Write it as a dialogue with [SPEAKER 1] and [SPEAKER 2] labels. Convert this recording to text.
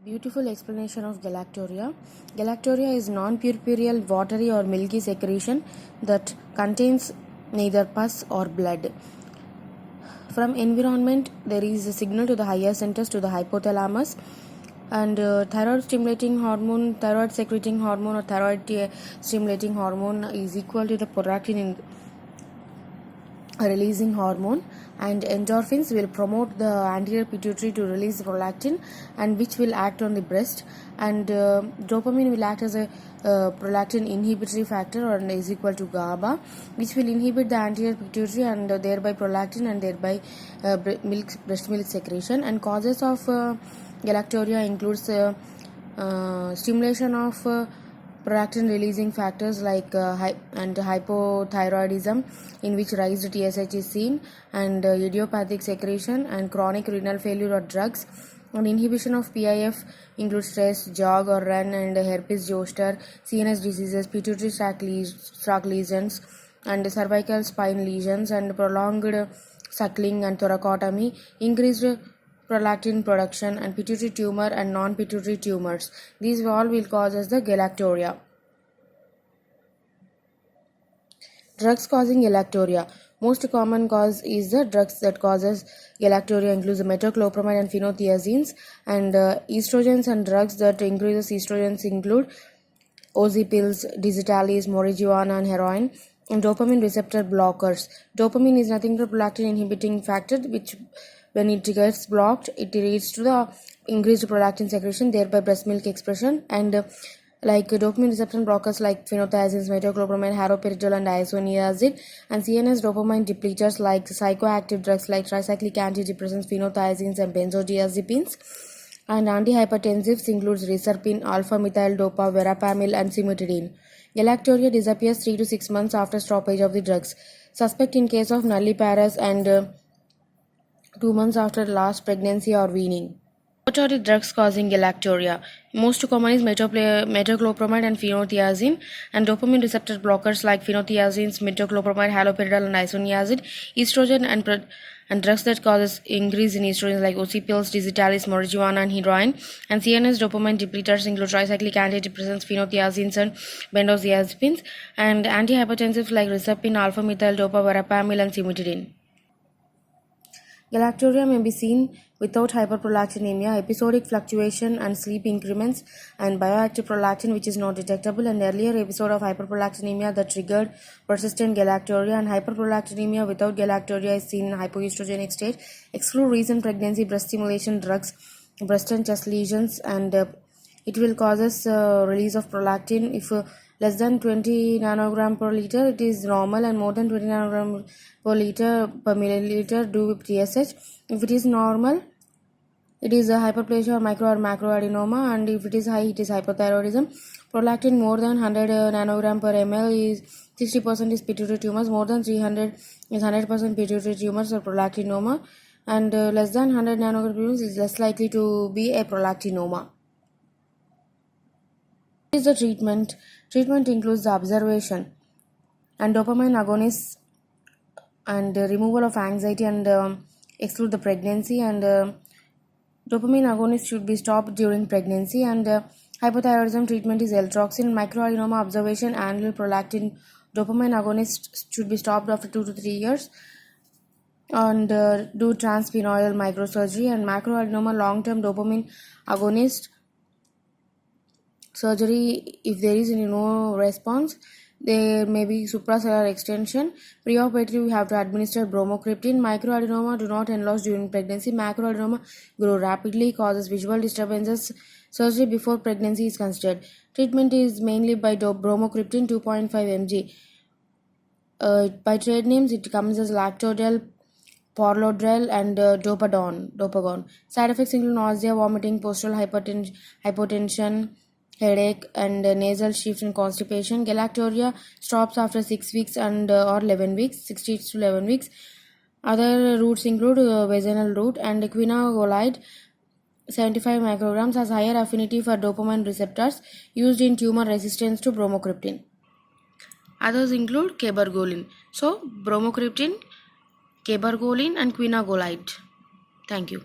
[SPEAKER 1] Beautiful explanation of Galactorrea. Galactorrea is non-purpureal, watery or milky secretion that contains neither pus or blood. From environment, there is a signal to the higher centers to the hypothalamus, and thyroid stimulating hormone, thyroid secreting hormone or thyroid stimulating hormone is equal to the prolactin releasing hormone, and endorphins will promote the anterior pituitary to release prolactin, and which will act on the breast, and dopamine will act as a prolactin inhibitory factor or is equal to GABA, which will inhibit the anterior pituitary and thereby prolactin and thereby breast milk secretion. And causes of galactorrhea includes stimulation of prolactin releasing factors like hypothyroidism, in which raised TSH is seen, and idiopathic secretion and chronic renal failure or drugs. And inhibition of PIF includes stress, jog or run, and herpes zoster, CNS diseases, pituitary sac lesions, and cervical spine lesions, and prolonged suckling and thoracotomy, increased prolactin production, and pituitary tumor and non-pituitary tumors. These all will cause us the galactorrhea. Drugs causing galactorrhea. Most common cause is the drugs that causes galactorrhea includes the metoclopramide and phenothiazines, and estrogens and drugs that increases estrogens include OZ pills, digitalis, marijuana, and heroin. And dopamine receptor blockers. Dopamine is nothing but prolactin inhibiting factor, which when it gets blocked, it leads to the increased prolactin secretion, thereby breast milk expression. And like dopamine receptor blockers like phenothiazines, metoclopramide, haloperidol, and isoniazid, and CNS dopamine depleters like psychoactive drugs like tricyclic antidepressants, phenothiazines, and benzodiazepines. And antihypertensives includes reserpine, alpha-methyl dopa, verapamil, and cimetidine. Galactorrhea disappears 3 to 6 months after stoppage of the drugs. Suspect in case of nulliparous, and 2 months after last pregnancy or weaning. What are the drugs causing galactorrhea? Most common is metoclopramide and phenothiazine, and dopamine receptor blockers like phenothiazines, metoclopramide, haloperidol, and isoniazid. Estrogen and drugs that causes increase in estrogen like OC pills, digitalis, marijuana, and heroin. And CNS dopamine depleters include tricyclic antidepressants, phenothiazines, and benzodiazepines. And antihypertensives like reserpine, alpha-methyl dopa, verapamil, and cimetidine. Galactorrhea may be seen without hyperprolactinemia, episodic fluctuation and sleep increments, and bioactive prolactin which is not detectable, and earlier episode of hyperprolactinemia that triggered persistent galactorrhea. And hyperprolactinemia without galactorrhea is seen in hypoestrogenic state. Exclude recent pregnancy, breast stimulation drugs, breast and chest lesions, and it will causes release of prolactin. If less than 20 nanogram per liter, it is normal, and more than 20 nanogram per liter per milliliter do with TSH. If it is normal, it is a hyperplasia or micro or macroadenoma, and if it is high, it is hypothyroidism. Prolactin more than 100 nanogram per ml is 60% is pituitary tumors, more than 300 is 100% pituitary tumors or prolactinoma, and less than 100 nanogram is less likely to be a prolactinoma. What is the treatment? Treatment includes the observation and dopamine agonists, and removal of anxiety, and exclude the pregnancy, and dopamine agonists should be stopped during pregnancy, and hypothyroidism treatment is L-troxin. Microadenoma observation, annual prolactin, dopamine agonists should be stopped after 2 to 3 years, and do transpenoidal microsurgery. And macroadenoma long-term dopamine agonist surgery. If there is no response, there may be suprasellar extension. Preoperatively, we have to administer bromocriptine. Microadenoma do not enlarge during pregnancy. Macroadenoma grow rapidly, causes visual disturbances. Surgery before pregnancy is considered. Treatment is mainly by bromocriptine 2.5 mg. By trade names, it comes as Lactodel, Porlodrel, and Dopagon. Side effects include nausea, vomiting, postural hypotension, headache, and nasal shift and constipation. Galactorrhea stops after 6 weeks and or 11 weeks, 6 to 11 weeks. Other routes include vaginal route, and quinagolide 75 micrograms has higher affinity for dopamine receptors used in tumor resistance to bromocriptine. Others include cabergoline. So bromocriptine, cabergoline, and quinagolide. Thank you.